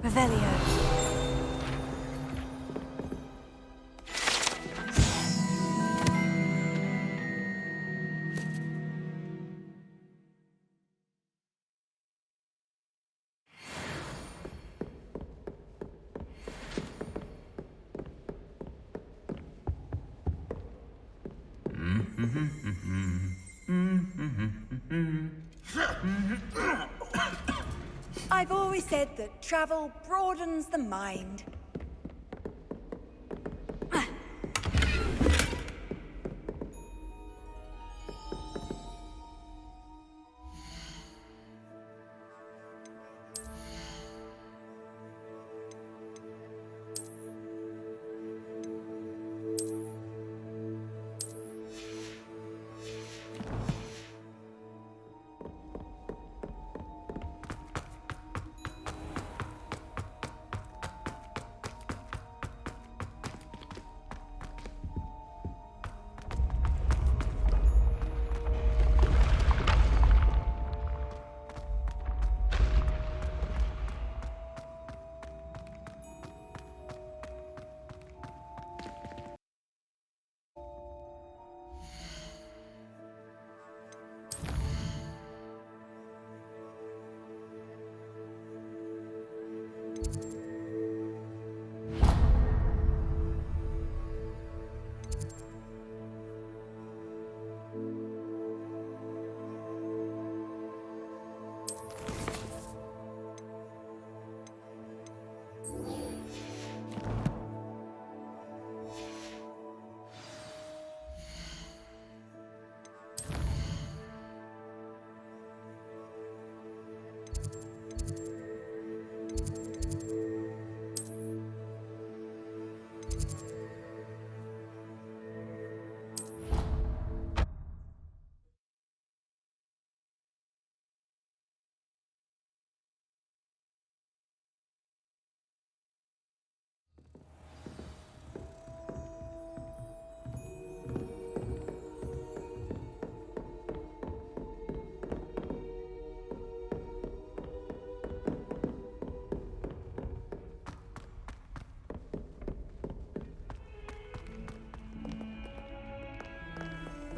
Revelio. I've always said that travel broadens the mind.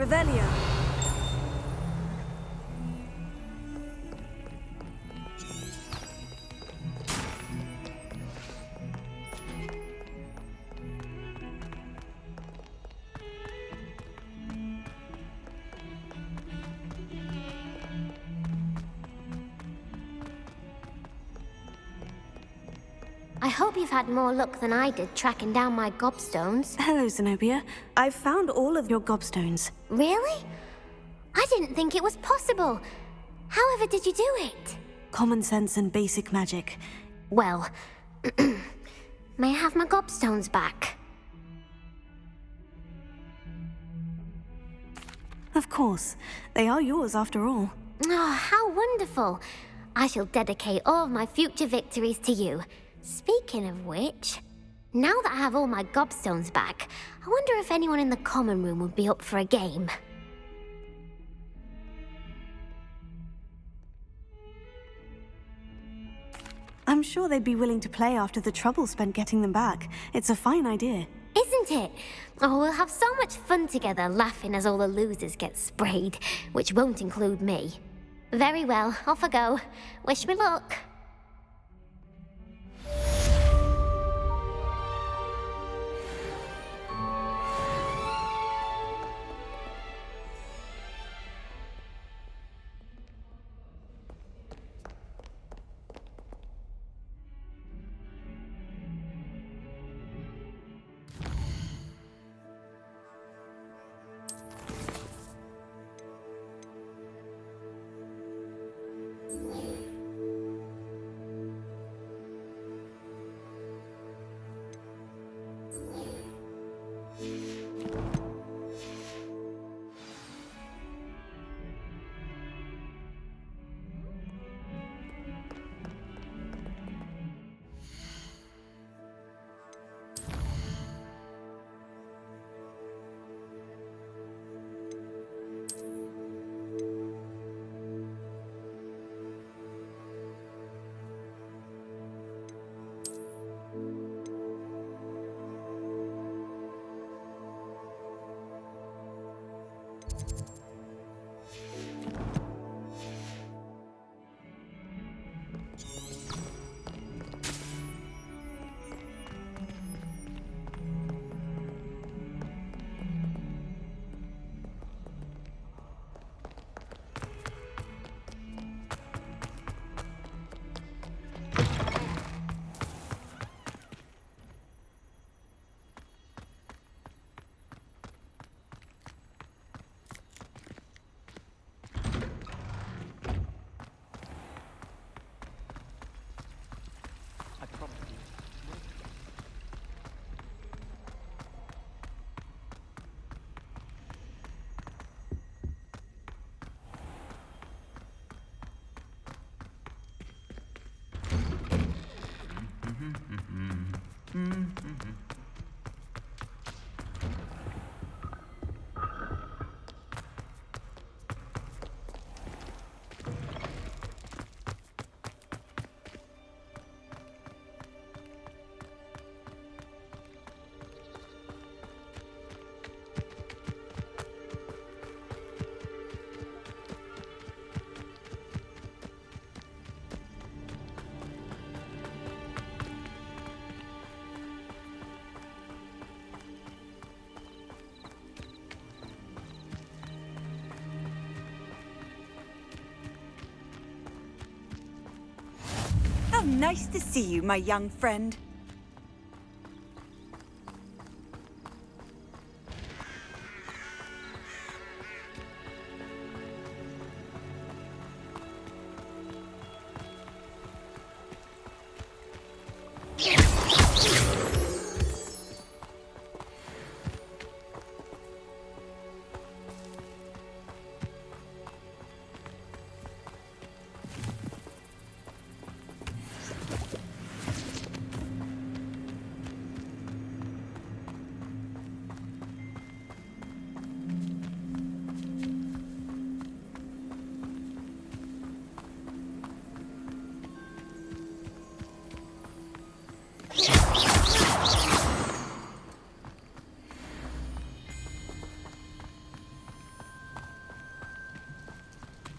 Revelio. I hope you've had more luck than I did tracking down my gobstones. Hello, Zenobia. I've found all of your gobstones. Really? I didn't think it was possible. However did you do it? Common sense and basic magic. Well, may I have my gobstones back? Of course. They are yours after all. Oh, how wonderful. I shall dedicate all of my future victories to you. Speaking of which, now that I have all my gobstones back, I wonder if anyone in the common room would be up for a game. I'm sure they'd be willing to play after the trouble spent getting them back. It's a fine idea. Isn't it? Oh, we'll have so much fun together laughing as all the losers get sprayed, which won't include me. Very well, off I go. Wish me luck. How nice to see you, my young friend.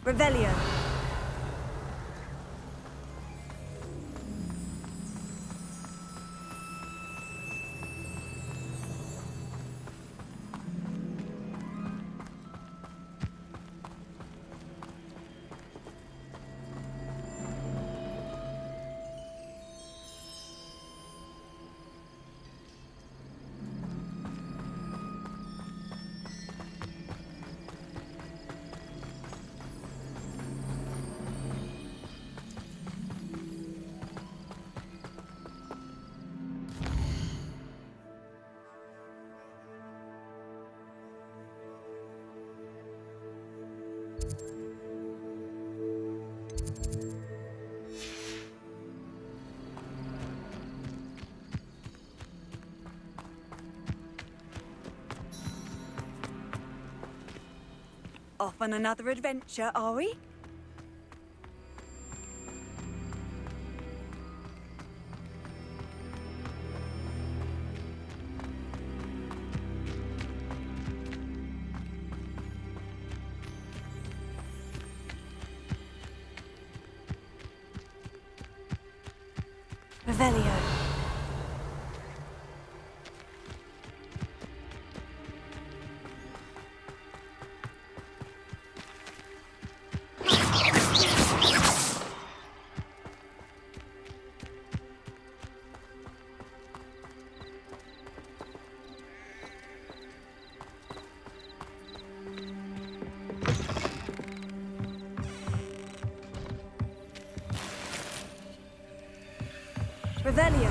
Revelio. Off on another adventure, are we? Revelio. Revelio.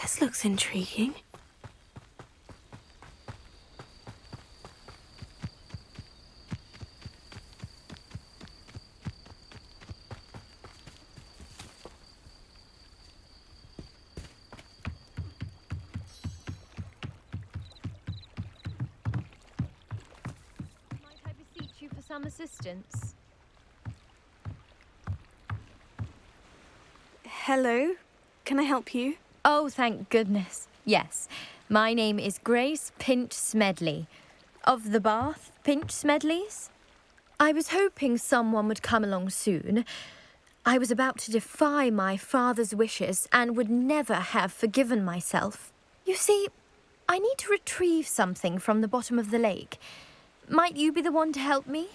This looks intriguing. Might I beseech you for some assistance? Hello? Can I help you? Oh, thank goodness. Yes. My name is Grace Pinch Smedley. Of the Bath Pinch Smedleys? I was hoping someone would come along soon. I was about to defy my father's wishes and would never have forgiven myself. You see, I need to retrieve something from the bottom of the lake. Might you be the one to help me?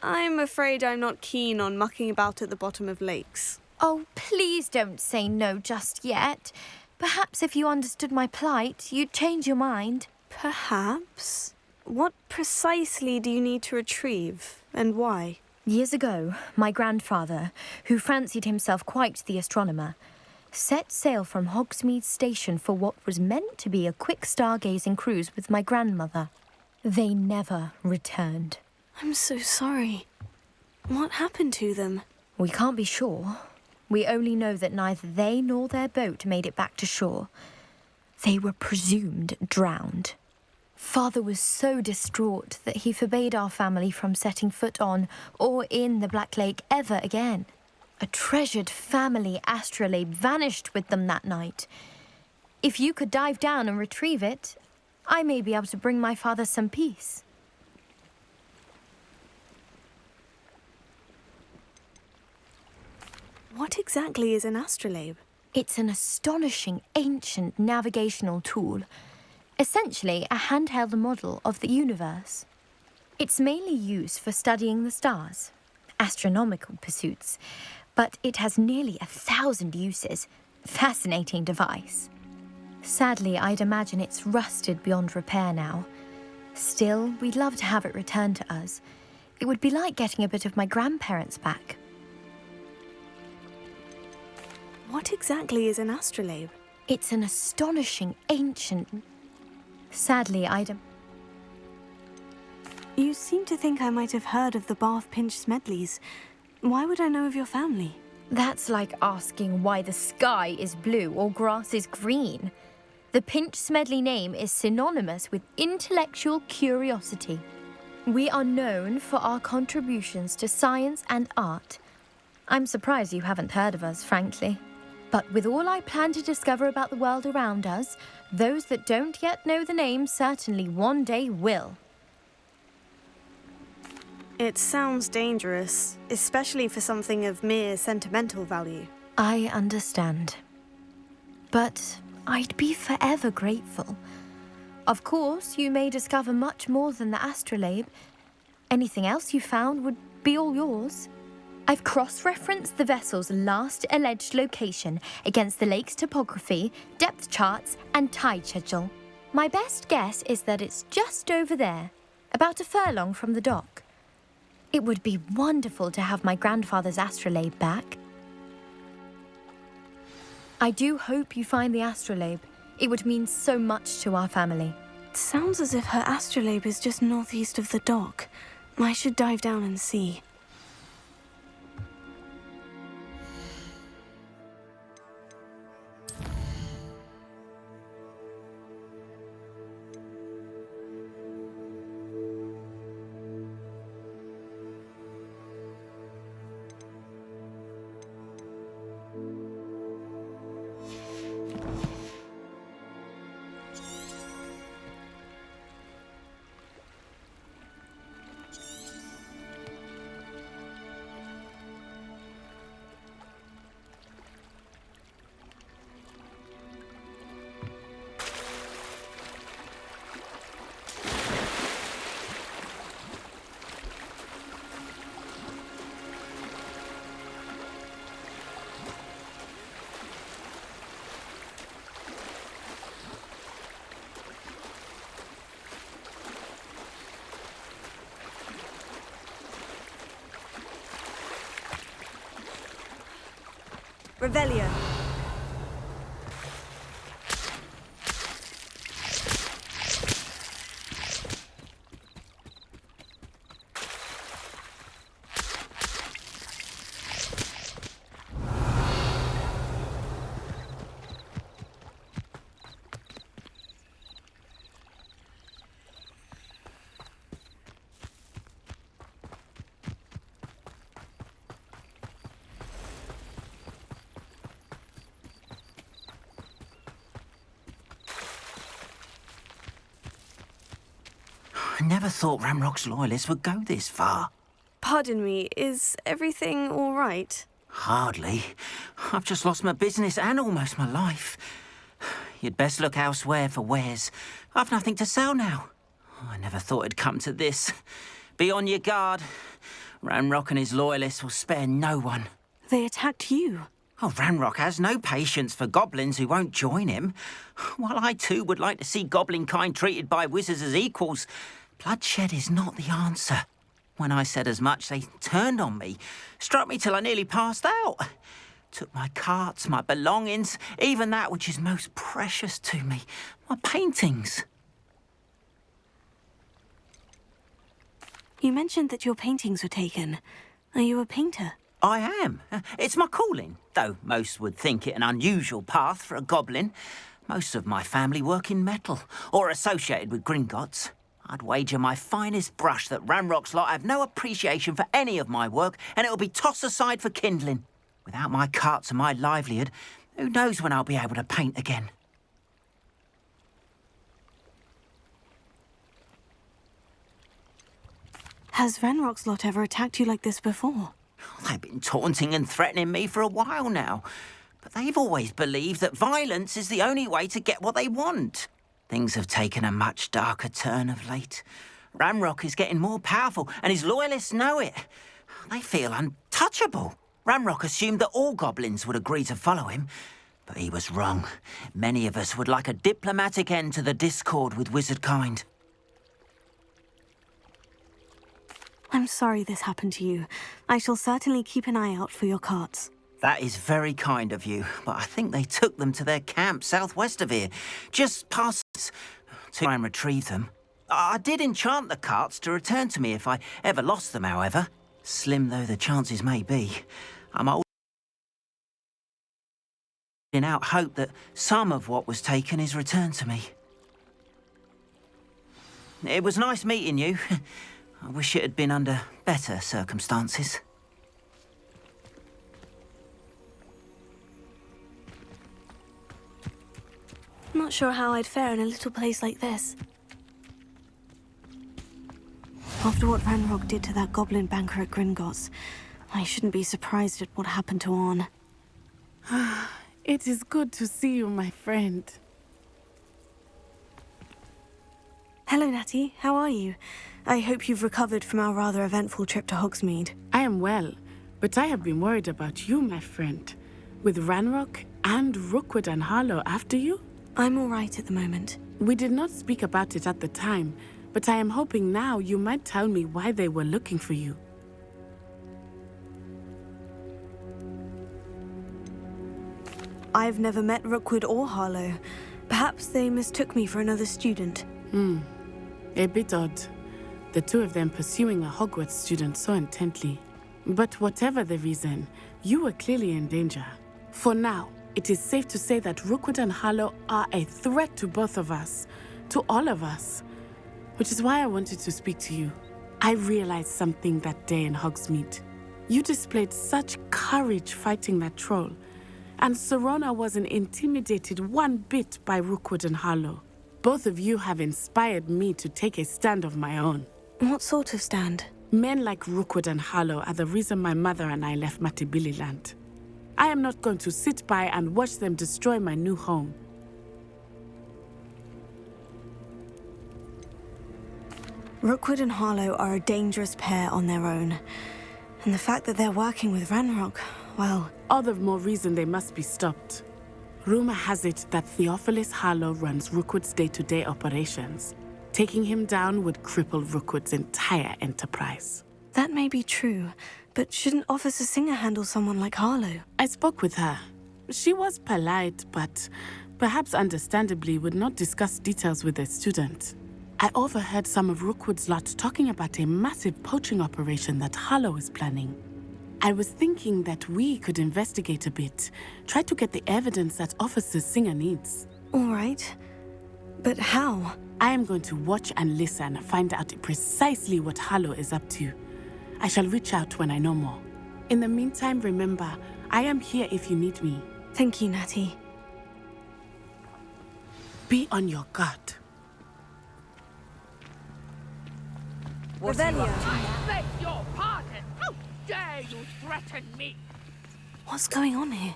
I'm afraid I'm not keen on mucking about at the bottom of lakes. Oh, please don't say no just yet. Perhaps if you understood my plight, you'd change your mind. Perhaps? What precisely do you need to retrieve, and why? Years ago, my grandfather, who fancied himself quite the astronomer, set sail from Hogsmeade Station for what was meant to be a quick stargazing cruise with my grandmother. They never returned. I'm so sorry. What happened to them? We can't be sure. We only know that neither they nor their boat made it back to shore. They were presumed drowned. Father was so distraught that he forbade our family from setting foot on or in the Black Lake ever again. A treasured family astrolabe vanished with them that night. If you could dive down and retrieve it, I may be able to bring my father some peace. What exactly is an astrolabe? It's an astonishing ancient navigational tool, essentially a handheld model of the universe. It's mainly used for studying the stars, astronomical pursuits, but it has nearly 1,000 uses. Fascinating device. Sadly, I'd imagine it's rusted beyond repair now. Still, we'd love to have it returned to us. It would be like getting a bit of my grandparents back. What exactly is an astrolabe? It's an astonishing ancient... Sadly, You seem to think I might have heard of the Bath Pinch Smedleys. Why would I know of your family? That's like asking why the sky is blue or grass is green. The Pinch Smedley name is synonymous with intellectual curiosity. We are known for our contributions to science and art. I'm surprised you haven't heard of us, frankly. But with all I plan to discover about the world around us, those that don't yet know the name certainly one day will. It sounds dangerous, especially for something of mere sentimental value. I understand. But I'd be forever grateful. Of course, you may discover much more than the astrolabe. Anything else you found would be all yours. I've cross-referenced the vessel's last alleged location against the lake's topography, depth charts, and tide schedule. My best guess is that it's just over there, about a furlong from the dock. It would be wonderful to have my grandfather's astrolabe back. I do hope you find the astrolabe. It would mean so much to our family. It sounds as if her astrolabe is just northeast of the dock. I should dive down and see. Revelio. I never thought Ramrock's loyalists would go this far. Pardon me, is everything all right? Hardly. I've just lost my business and almost my life. You'd best look elsewhere for wares. I've nothing to sell now. I never thought it'd come to this. Be on your guard. Ranrock and his loyalists will spare no one. They attacked you. Oh, Ranrock has no patience for goblins who won't join him. While I too would like to see goblin kind treated by wizards as equals, bloodshed is not the answer. When I said as much, they turned on me, struck me till I nearly passed out. Took my carts, my belongings, even that which is most precious to me, my paintings. You mentioned that your paintings were taken. Are you a painter? I am. It's my calling, though most would think it an unusual path for a goblin. Most of my family work in metal, or associated with Gringotts. I'd wager my finest brush that Ranrock's lot have no appreciation for any of my work, and it'll be tossed aside for kindling. Without my carts and my livelihood, who knows when I'll be able to paint again? Has Ranrock's lot ever attacked you like this before? They've been taunting and threatening me for a while now, but they've always believed that violence is the only way to get what they want. Things have taken a much darker turn of late. Ranrock is getting more powerful, and his loyalists know it. They feel untouchable. Ranrock assumed that all goblins would agree to follow him, but he was wrong. Many of us would like a diplomatic end to the discord with wizard kind. I'm sorry this happened to you. I shall certainly keep an eye out for your carts. That is very kind of you, but I think they took them to their camp southwest of here, just past to try and retrieve them. I did enchant the carts to return to me if I ever lost them, however. Slim though the chances may be, I'm holding out hope that some of what was taken is returned to me. It was nice meeting you. I wish it had been under better circumstances. Not sure how I'd fare in a little place like this. After what Ranrock did to that goblin banker at Gringotts, I shouldn't be surprised at what happened to Orn. It is good to see you, my friend. Hello, Natty. How are you? I hope you've recovered from our rather eventful trip to Hogsmeade. I am well, but I have been worried about you, my friend. With Ranrock and Rookwood and Harlow after you? I'm all right at the moment. We did not speak about it at the time, but I am hoping now you might tell me why they were looking for you. I've never met Rookwood or Harlow. Perhaps they mistook me for another student. A bit odd. The two of them pursuing a Hogwarts student so intently. But whatever the reason, you were clearly in danger. For now, it is safe to say that Rookwood and Harlow are a threat to both of us, to all of us. Which is why I wanted to speak to you. I realized something that day in Hogsmeade. You displayed such courage fighting that troll, and Serona wasn't intimidated one bit by Rookwood and Harlow. Both of you have inspired me to take a stand of my own. What sort of stand? Men like Rookwood and Harlow are the reason my mother and I left Matabeleland. I am not going to sit by and watch them destroy my new home. Rookwood and Harlow are a dangerous pair on their own. And the fact that they're working with Ranrock, well... All the more reason they must be stopped. Rumor has it that Theophilus Harlow runs Rookwood's day-to-day operations. Taking him down would cripple Rookwood's entire enterprise. That may be true, but shouldn't Officer Singer handle someone like Harlow? I spoke with her. She was polite, but perhaps understandably would not discuss details with a student. I overheard some of Rookwood's lot talking about a massive poaching operation that Harlow is planning. I was thinking that we could investigate a bit, try to get the evidence that Officer Singer needs. All right. But how? I am going to watch and listen, find out precisely what Harlow is up to. I shall reach out when I know more. In the meantime, remember, I am here if you need me. Thank you, Natty. Be on your guard. Revelio. Beg your pardon! How dare you threaten me? What's going on here?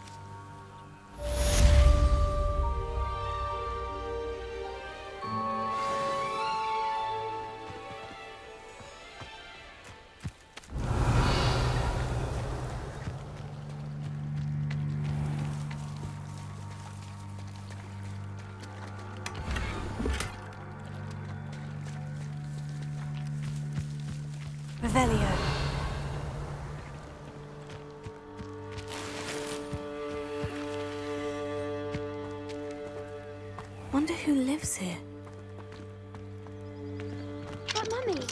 Revelio. Wonder who lives here. But Mummy,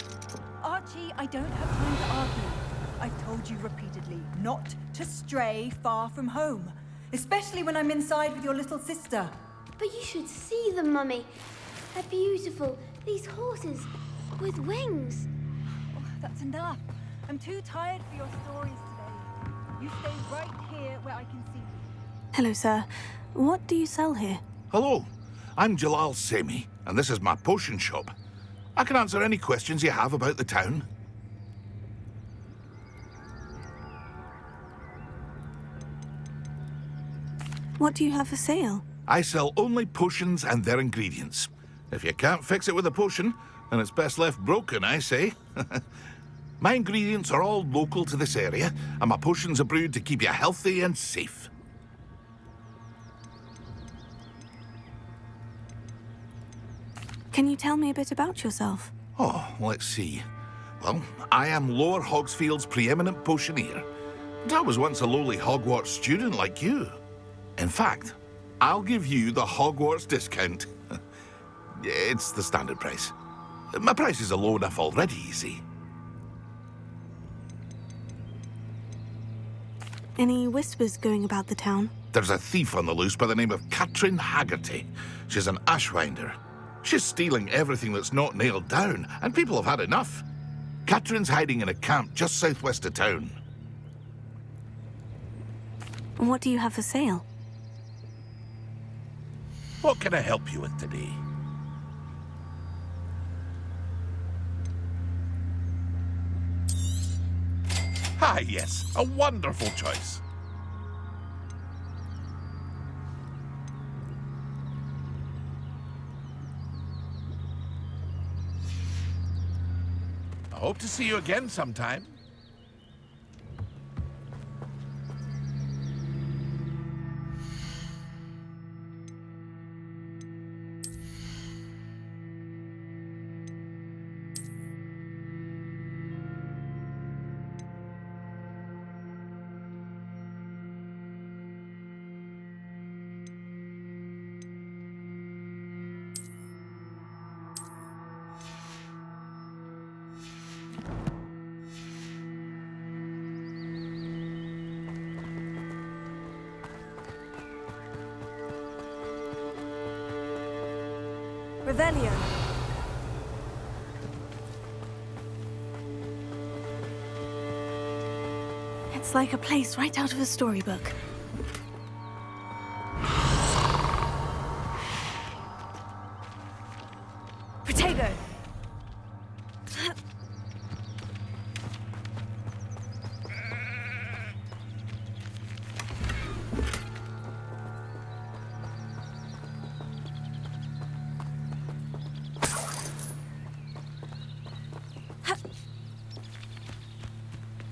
Archie, I don't have time to argue. I've told you repeatedly not to stray far from home, especially when I'm inside with your little sister. but you should see them, Mummy. They're beautiful. These horses with wings. Oh, that's enough. I'm too tired for your stories today. You stay right here where I can see you. Hello, sir. What do you sell here? Hello, I'm Jalal Semi, and this is my potion shop. I can answer any questions you have about the town. What do you have for sale? I sell only potions and their ingredients. If you can't fix it with a potion, then it's best left broken, I say. My ingredients are all local to this area, and my potions are brewed to keep you healthy and safe. Can you tell me a bit about yourself? Oh, let's see. Well, I am Lower Hogsfield's preeminent potioneer. But I was once a lowly Hogwarts student like you. In fact, I'll give you the Hogwarts discount. It's the standard price. My prices are low enough already, you see. Any whispers going about the town? There's a thief on the loose by the name of Katrin Haggerty. She's an ashwinder. She's stealing everything that's not nailed down, and people have had enough. Katrin's hiding in a camp just southwest of town. And what do you have for sale? What can I help you with today? Ah, yes, a wonderful choice. I hope to see you again sometime. Revelio. It's like a place right out of a storybook. Protego!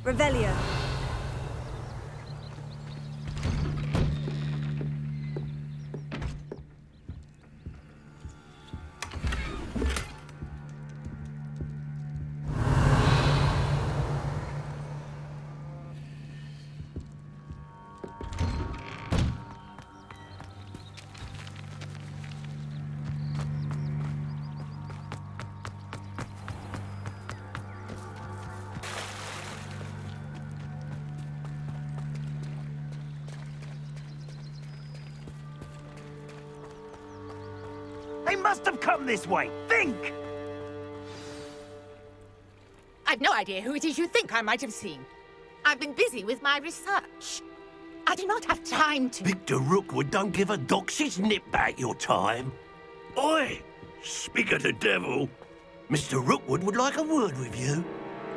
Revelio. They must have come this way. Think! I've no idea who it is you think I might have seen. I've been busy with my research. I do not have time to... Victor Rookwood don't give a doxy's nip back your time. Oi! Speak of the devil. Mr. Rookwood would like a word with you.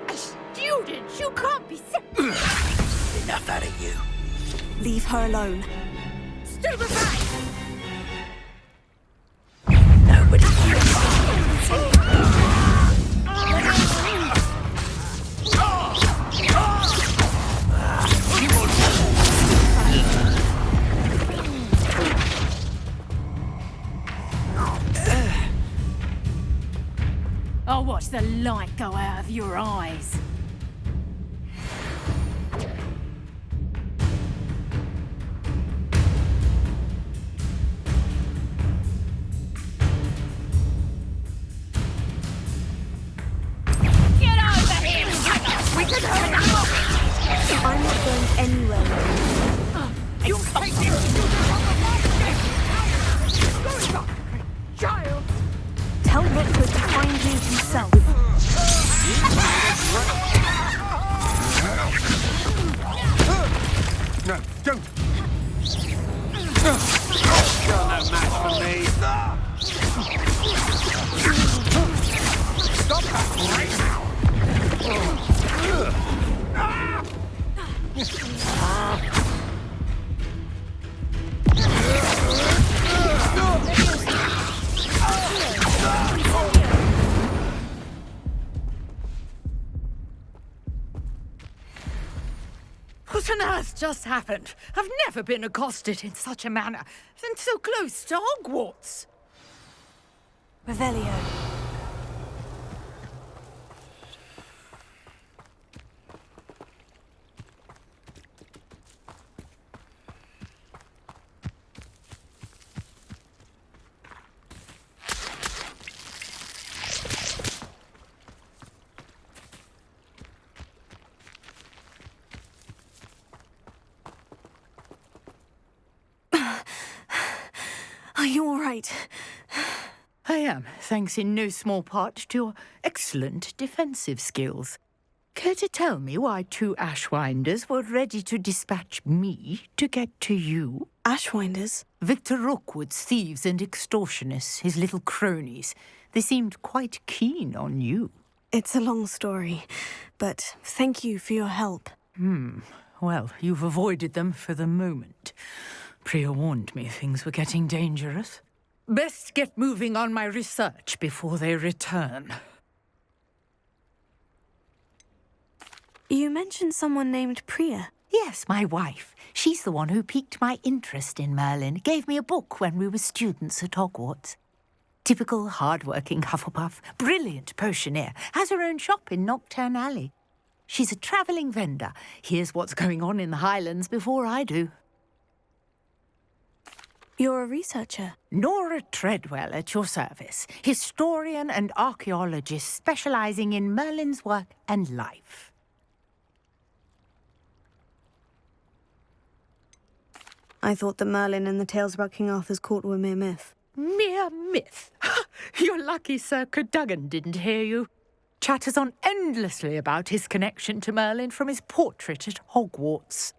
A student? You can't be... Enough out of you. Leave her alone. Stupefy! Nobody. I'll watch the light go out of your eyes. You're no match for me. Stop that right now! What on earth just happened? I've never been accosted in such a manner, and so close to Hogwarts. Revelio. Are you all right? I am, thanks in no small part to your excellent defensive skills. Care to tell me why 2 Ashwinders were ready to dispatch me to get to you? Ashwinders? Victor Rookwood's thieves and extortionists, his little cronies. They seemed quite keen on you. It's a long story, but thank you for your help. Well, you've avoided them for the moment. Priya warned me things were getting dangerous. Best get moving on my research before they return. You mentioned someone named Priya. Yes, my wife. She's the one who piqued my interest in Merlin. Gave me a book when we were students at Hogwarts. Typical hard-working Hufflepuff. Brilliant potioneer. Has her own shop in Knockturn Alley. She's a travelling vendor. Hears what's going on in the Highlands before I do. You're a researcher. Nora Treadwell at your service. Historian and archaeologist specialising in Merlin's work and life. I thought that Merlin and the tales about King Arthur's court were mere myth. Mere myth? You're lucky Sir Cadogan didn't hear you. Chatters on endlessly about his connection to Merlin from his portrait at Hogwarts.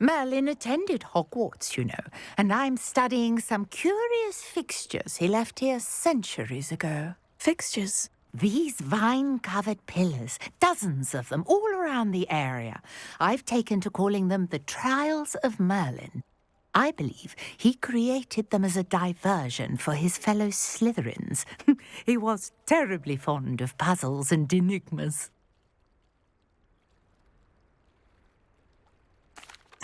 Merlin attended Hogwarts, you know, and I'm studying some curious fixtures he left here centuries ago. Fixtures? These vine-covered pillars, dozens of them, all around the area. I've taken to calling them the Trials of Merlin. I believe he created them as a diversion for his fellow Slytherins. He was terribly fond of puzzles and enigmas.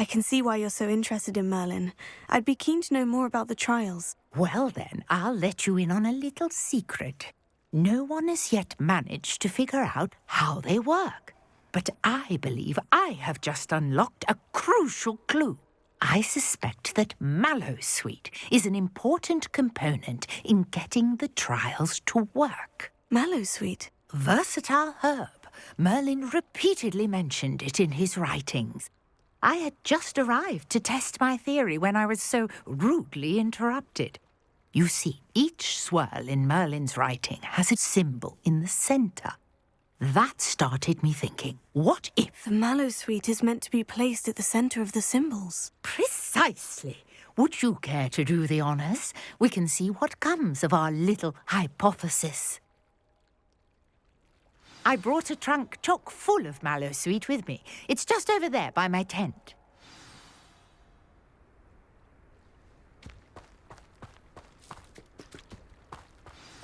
I can see why you're so interested in Merlin. I'd be keen to know more about the trials. Well then, I'll let you in on a little secret. No one has yet managed to figure out how they work. But I believe I have just unlocked a crucial clue. I suspect that Mallowsweet is an important component in getting the trials to work. Mallowsweet? Versatile herb. Merlin repeatedly mentioned it in his writings. I had just arrived to test my theory when I was so rudely interrupted. You see, each swirl in Merlin's writing has a symbol in the centre. That started me thinking, what if... The Mallowsweet is meant to be placed at the centre of the symbols. Precisely. Would you care to do the honours? We can see what comes of our little hypothesis. I brought a trunk chock full of Mallowsweet with me. It's just over there by my tent.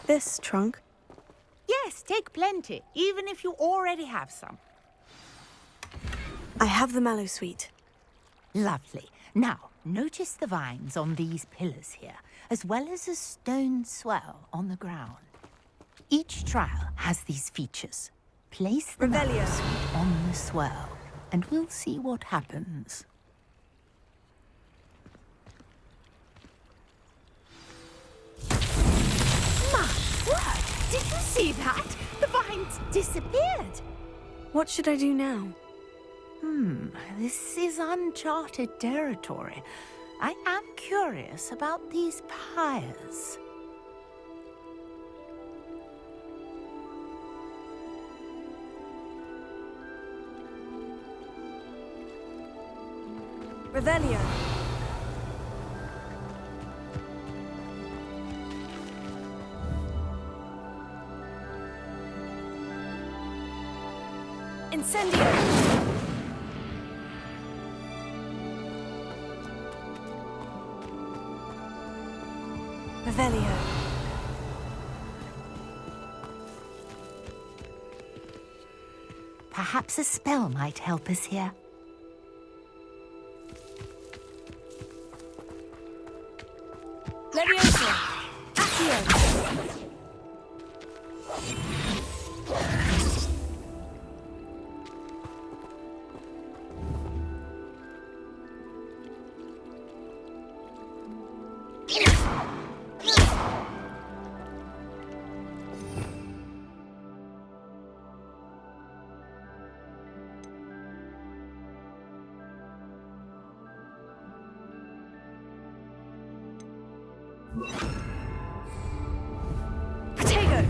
This trunk? Yes, take plenty, even if you already have some. I have the Mallowsweet. Lovely. Now, notice the vines on these pillars here, as well as a stone swell on the ground. Each trial has these features. Place the Mallowsweet on the swell, and we'll see what happens. My word! Did you see that? The vines disappeared. What should I do now? This is uncharted territory. I am curious about these pyres. Revelio. Incendio! Revelio. Perhaps a spell might help us here. Leviosa! Accio! Protego!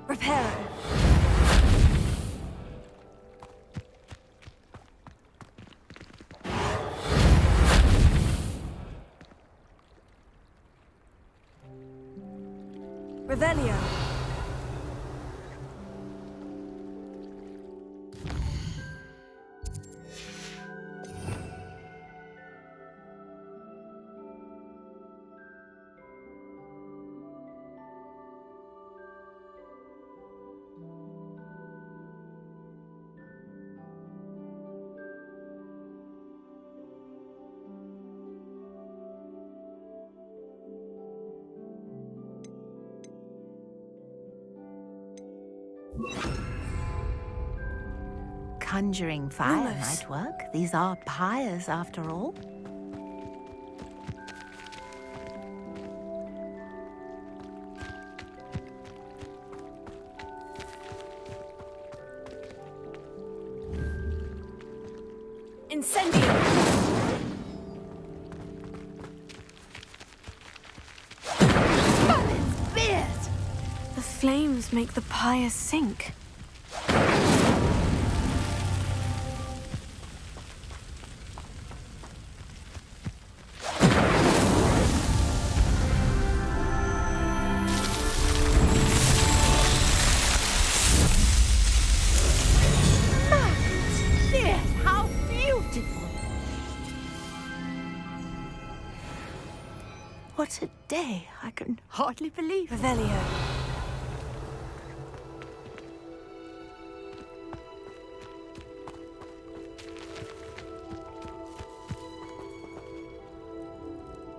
Reparo! Revelio! Conjuring fire Almost. might work. These are pyres, after all. Incendio! The flames make the pyre sink. Yes, how beautiful! What a day! I can hardly believe it. Revelio.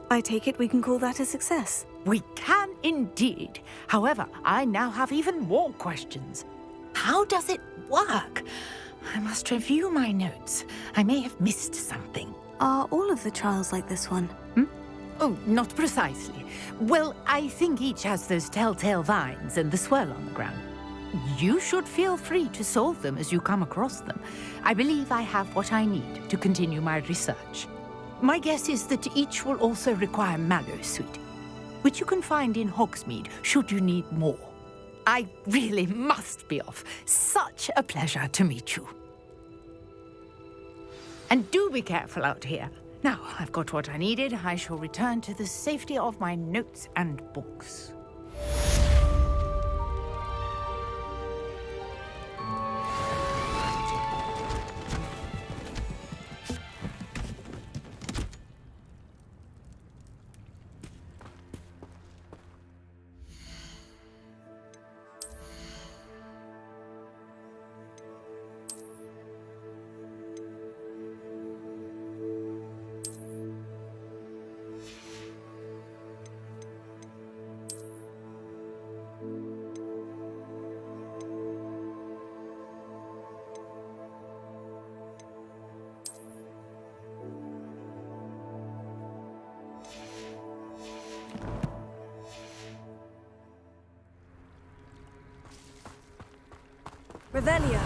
I take it we can call that a success. We can indeed. However, I now have even more questions. How does it work? I must review my notes. I may have missed something. Are all of the trials like this one? Oh, not precisely. Well, I think each has those telltale vines and the swirl on the ground. You should feel free to solve them as you come across them. I believe I have what I need to continue my research. My guess is that each will also require Mallowsweet, which you can find in Hogsmeade should you need more. I really must be off. Such a pleasure to meet you. And do be careful out here. Now, I've got what I needed. I shall return to the safety of my notes and books. Revelio.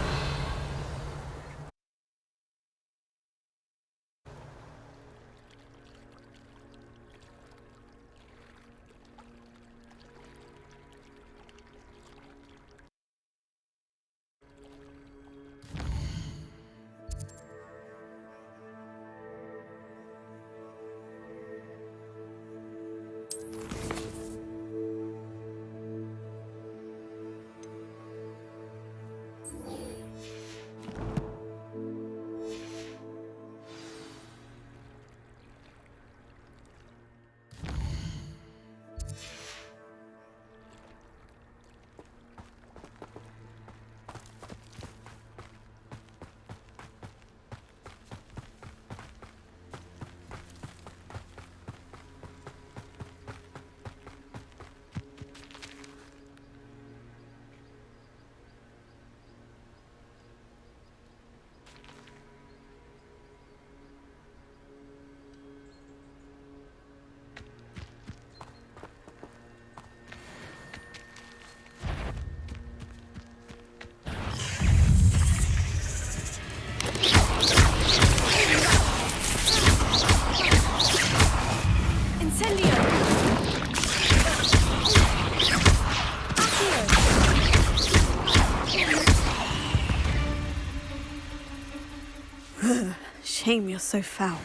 shame you're so foul.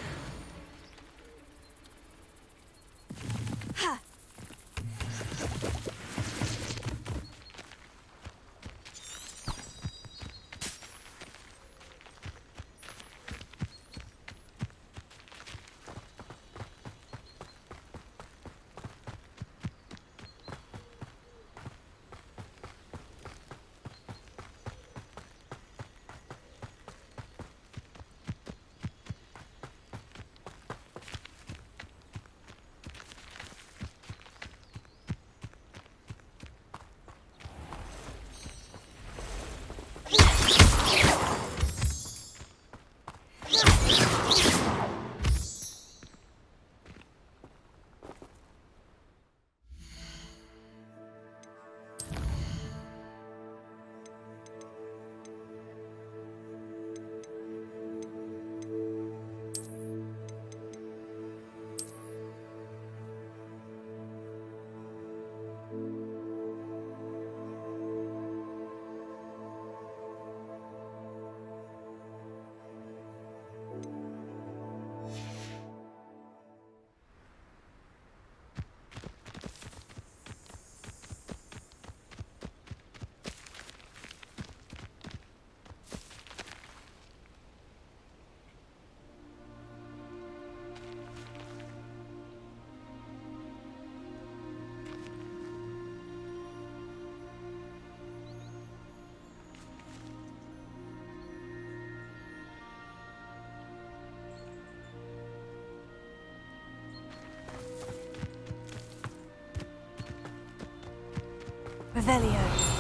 Revelio.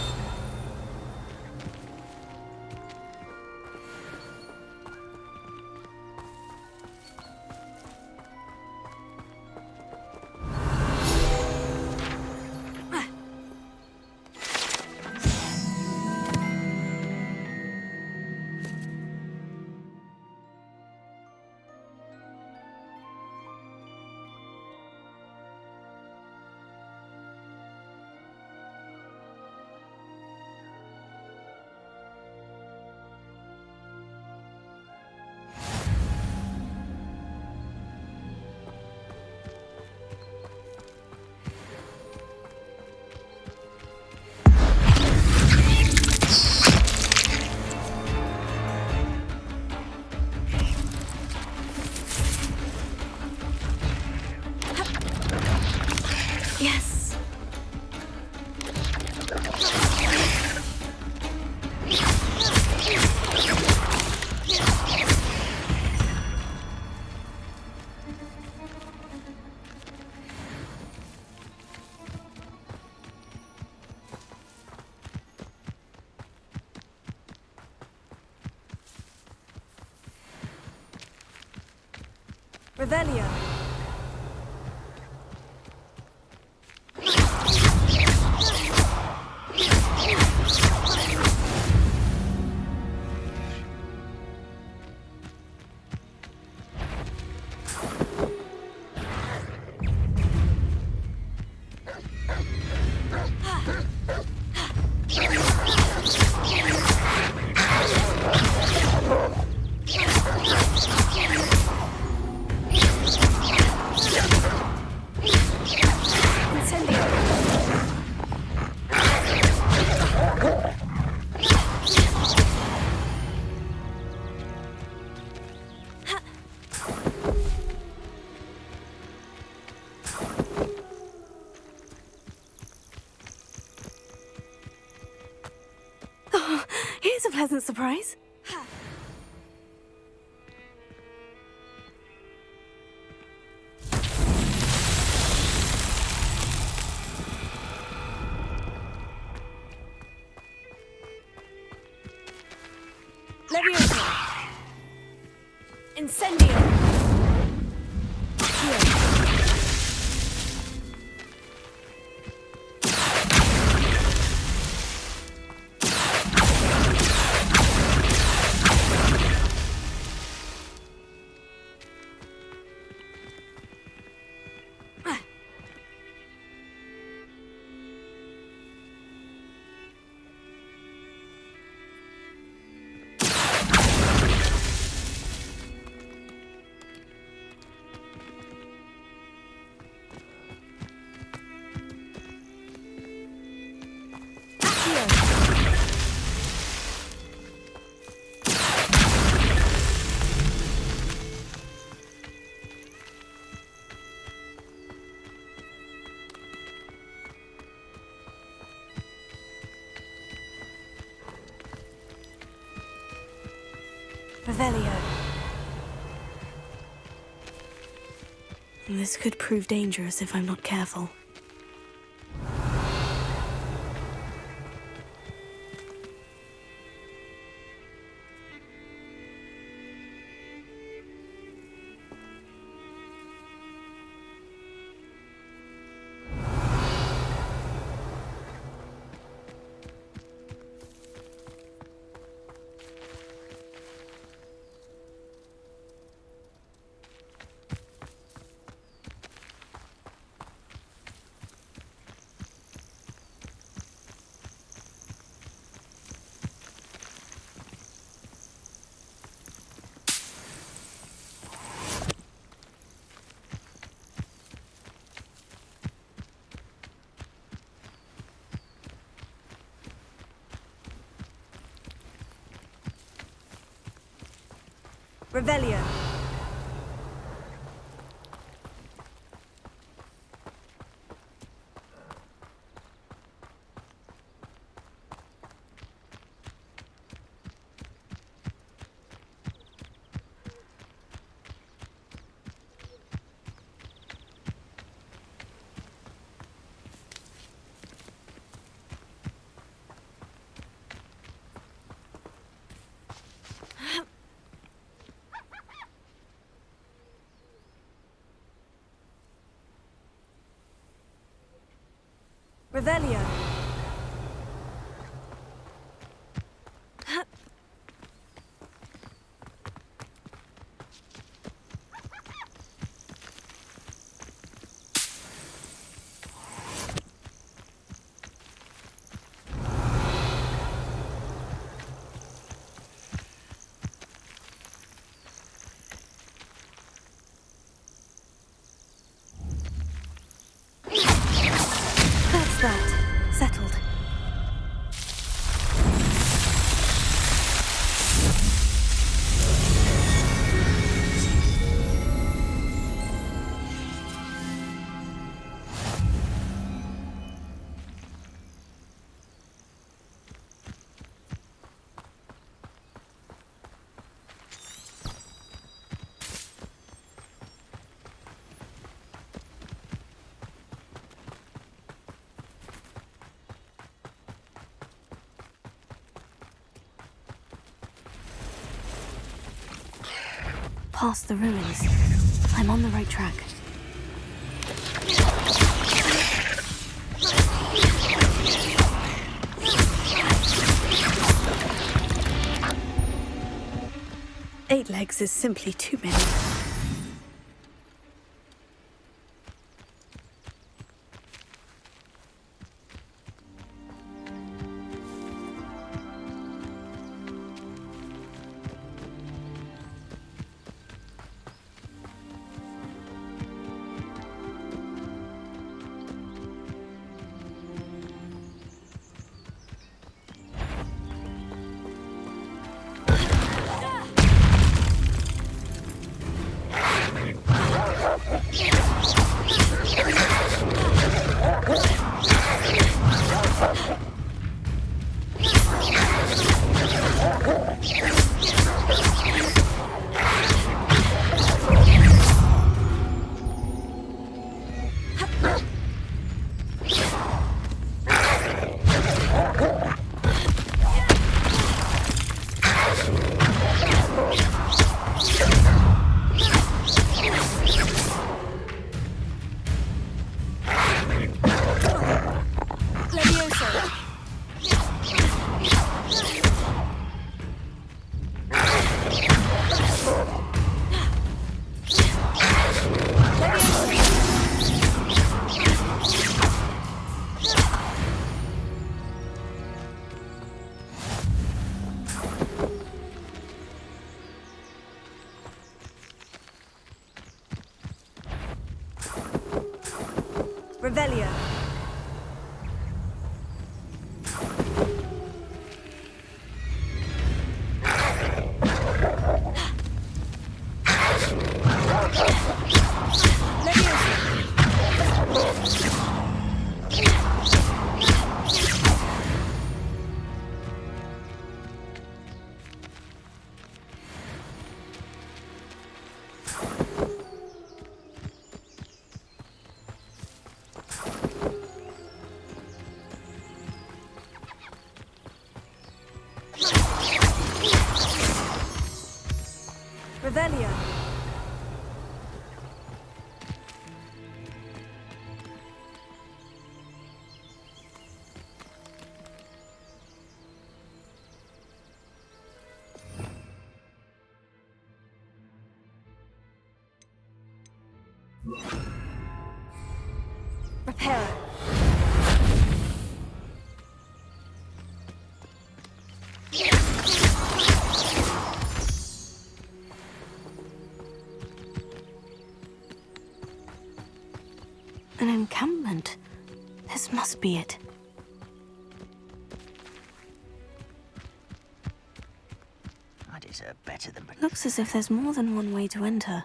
Yes. Revelio. Oh, here's a pleasant surprise. Leviosa. Incendio. Revelio. This could prove dangerous if I'm not careful. Revelio. Revelio. That's that. Settled. Past the ruins. I'm on the right track. Eight legs is simply too many. Revelio. Repair. An encampment. This must be it. I deserve better than... Looks as if there's more than one way to enter.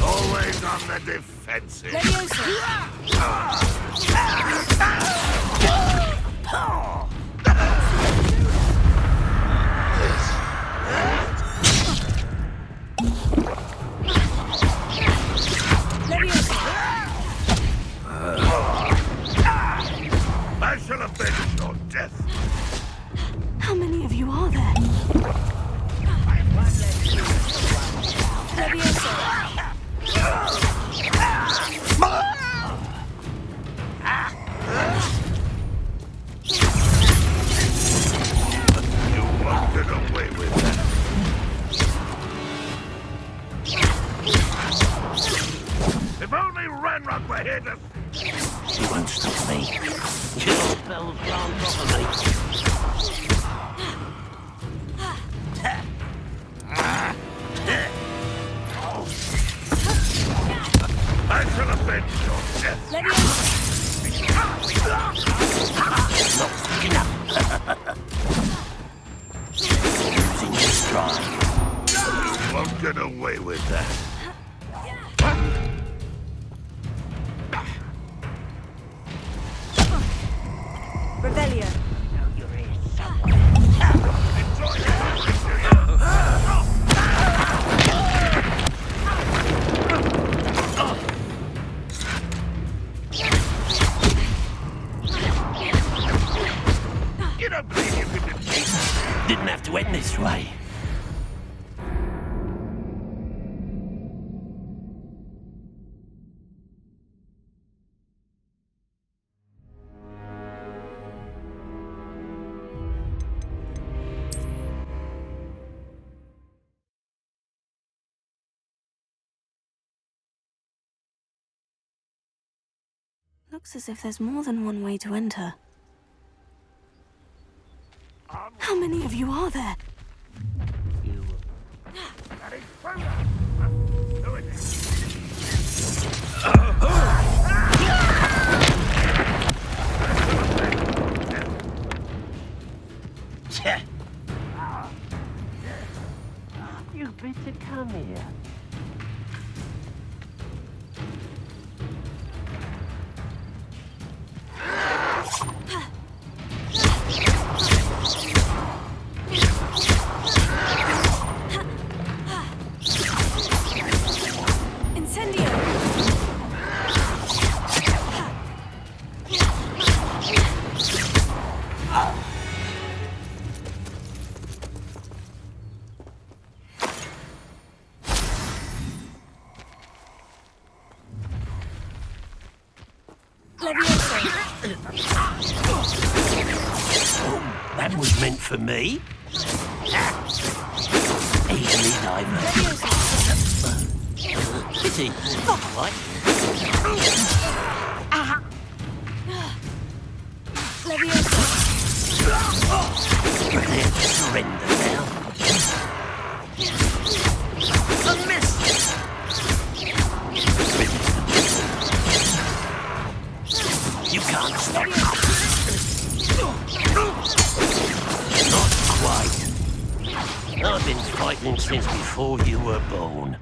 Always on the defensive. I shall avenge your death. How many of you are there? You won't get away with that. If only Ranrock were here to... You won't stop me. Your spells can't bother me. I shall avenge your death. Not quick enough. Losing your stride. You won't get away with that. Revelio. You don't believe you can defeat me? Didn't have to end this way. Looks as if there's more than one way to enter. How many of you are there? You better come here. That was meant for me. Easily diverted. Pity. Not quite. Prepare to surrender now. A miss. You can't stop. Not quite. I've been fighting since before you were born.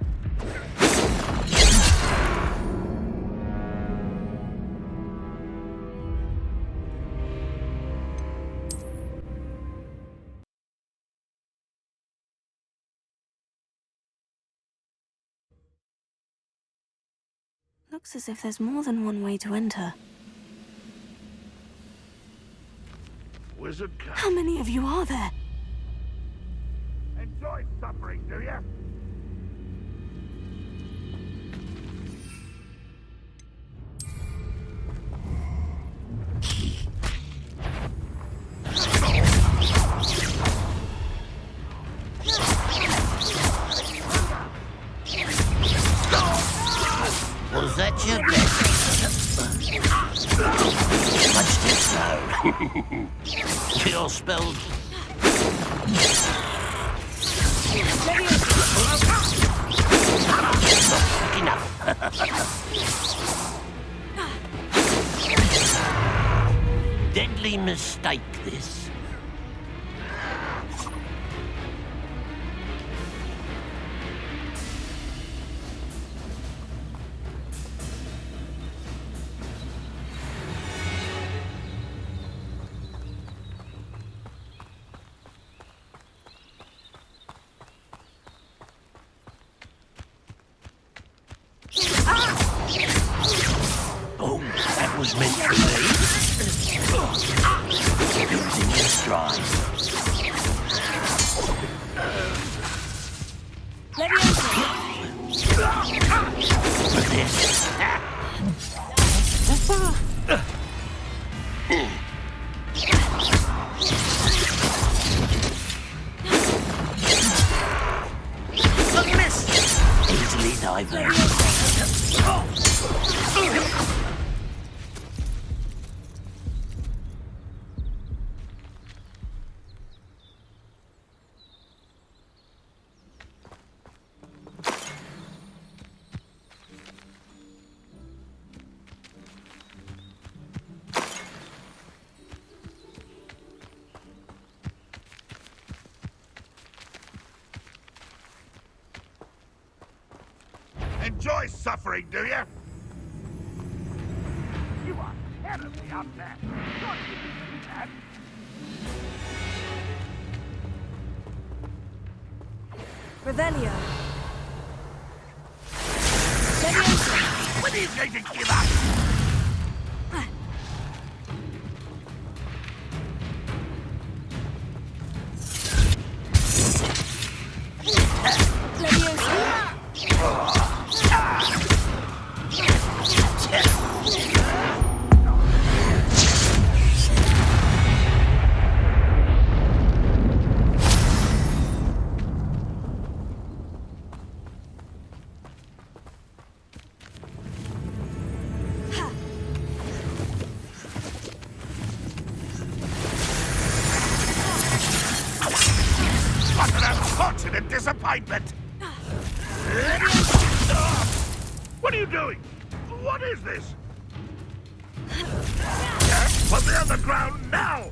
Looks as if there's more than one way to enter. Wizard cat. How many of you are there? Enjoy suffering, do you? Was that your best? Much too slow. You're spelled... Enough. Deadly mistake, this. Oh, that was meant for me. Losing your stride. For this. A miss! Easily diverted. Enjoy suffering, do you? You are terribly unfair. Don't you see that? Revelio. When are you going to give up? What an unfortunate disappointment! What are you doing? What is this? Put me on the ground now!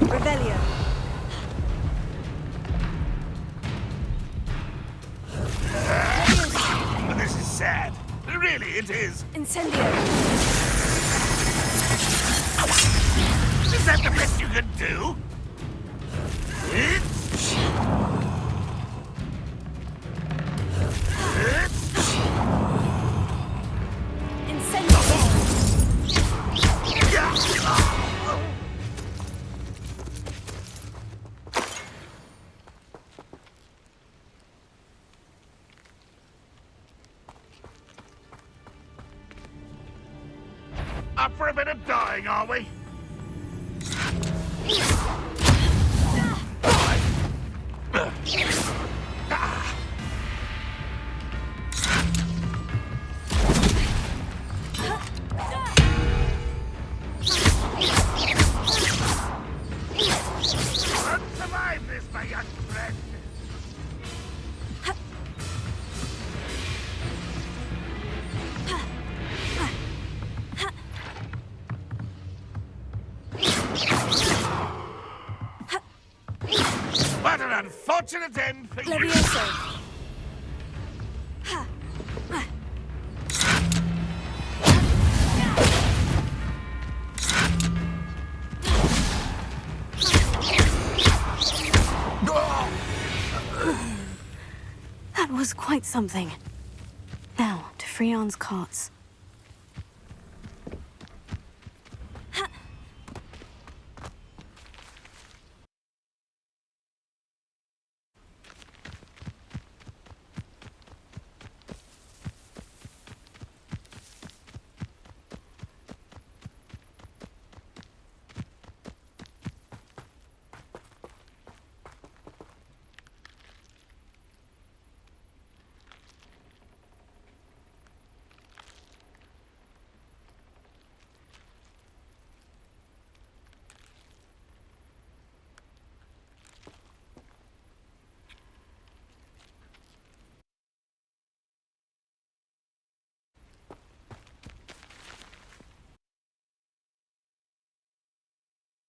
Revelio. This is sad. Really, it is. Incendio. Is that the best you can do? Up for a bit of dying, are we? Survive this, my young friend. What an unfortunate end for you. Levioso. That was quite something. Now, to Freon's carts.